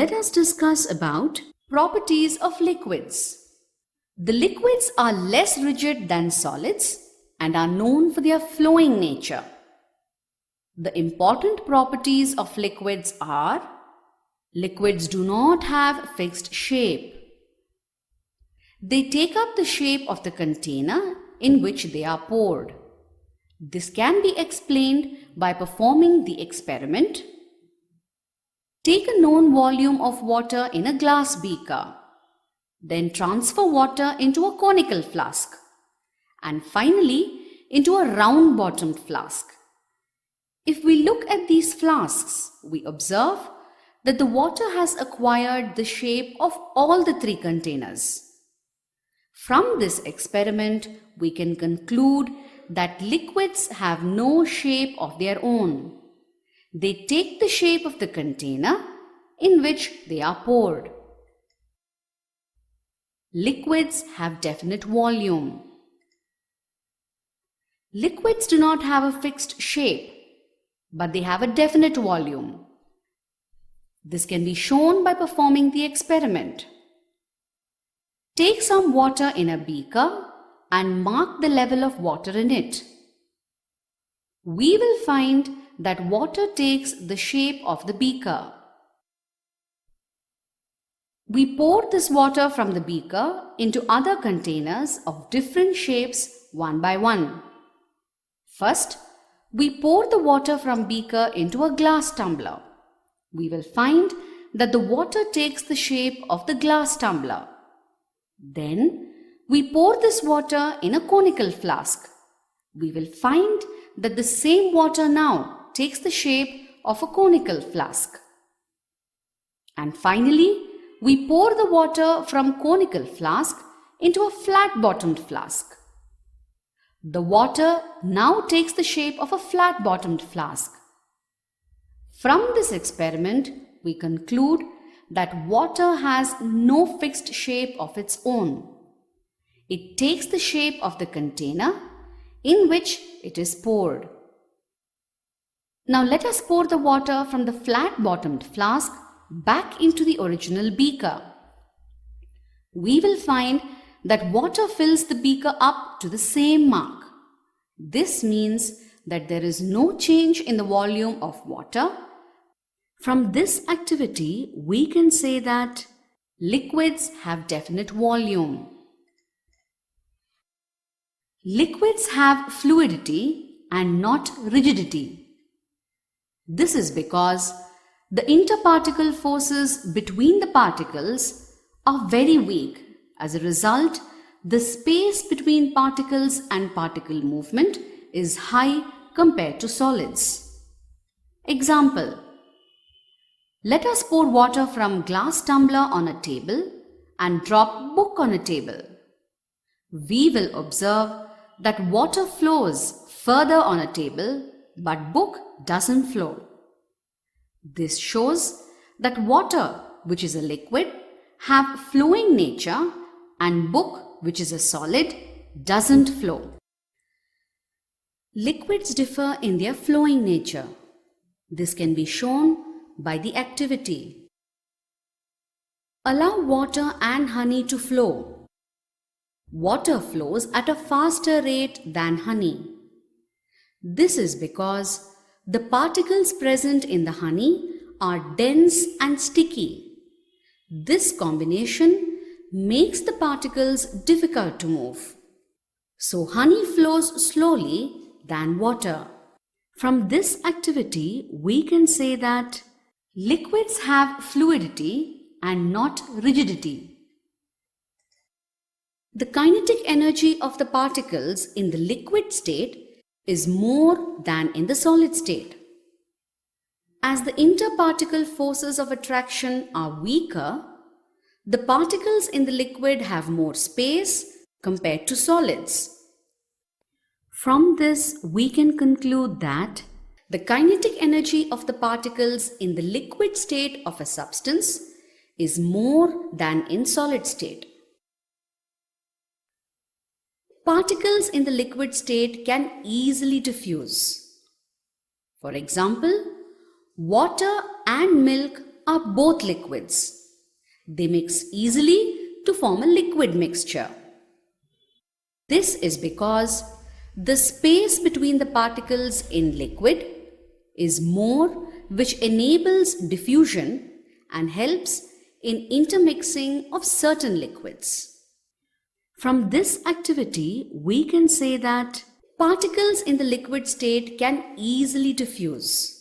Let us discuss about properties of liquids. The liquids are less rigid than solids and are known for their flowing nature. The important properties of liquids are: liquids do not have fixed shape. They take up the shape of the container in which they are poured. This can be explained by performing the experiment. Take a known volume of water in a glass beaker. Then transfer water into a conical flask and finally into a round-bottomed flask. If we look at these flasks, we observe that the water has acquired the shape of all the three containers. From this experiment, we can conclude that liquids have no shape of their own. They take the shape of the container in which they are poured. Liquids have definite volume. Liquids do not have a fixed shape, but they have a definite volume. This can be shown by performing the experiment. Take some water in a beaker and mark the level of water in it. We will find that water takes the shape of the beaker. We pour this water from the beaker into other containers of different shapes one by one. First, we pour the water from beaker into a glass tumbler. We will find that the water takes the shape of the glass tumbler. Then, we pour this water in a conical flask. We will find that the same water now takes the shape of a conical flask. And finally, we pour the water from conical flask into a flat-bottomed flask. The water now takes the shape of a flat-bottomed flask. From this experiment, we conclude that water has no fixed shape of its own. It takes the shape of the container in which it is poured. Now let us pour the water from the flat-bottomed flask back into the original beaker. We will find that water fills the beaker up to the same mark. This means that there is no change in the volume of water. From this activity, we can say that liquids have definite volume. Liquids have fluidity and not rigidity. This is because the interparticle forces between the particles are very weak. As a result, the space between particles and particle movement is high compared to solids. Example: let us pour water from glass tumbler on a table and drop book on a table. We will observe that water flows further on a table, but book doesn't flow. This shows that water, which is a liquid, have flowing nature and book, which is a solid, doesn't flow. Liquids differ in their flowing nature. This can be shown by the activity. Allow water and honey to flow. Water flows at a faster rate than honey. This is because the particles present in the honey are dense and sticky. This combination makes the particles difficult to move. So honey flows slowly than water. From this activity, we can say that liquids have fluidity and not rigidity. The kinetic energy of the particles in the liquid state is more than in the solid state. As the interparticle forces of attraction are weaker, the particles in the liquid have more space compared to solids. From this, we can conclude that the kinetic energy of the particles in the liquid state of a substance is more than in solid state. Particles in the liquid state can easily diffuse. For example, water and milk are both liquids. They mix easily to form a liquid mixture. This is because the space between the particles in liquid is more, which enables diffusion and helps in intermixing of certain liquids. From this activity, we can say that particles in the liquid state can easily diffuse.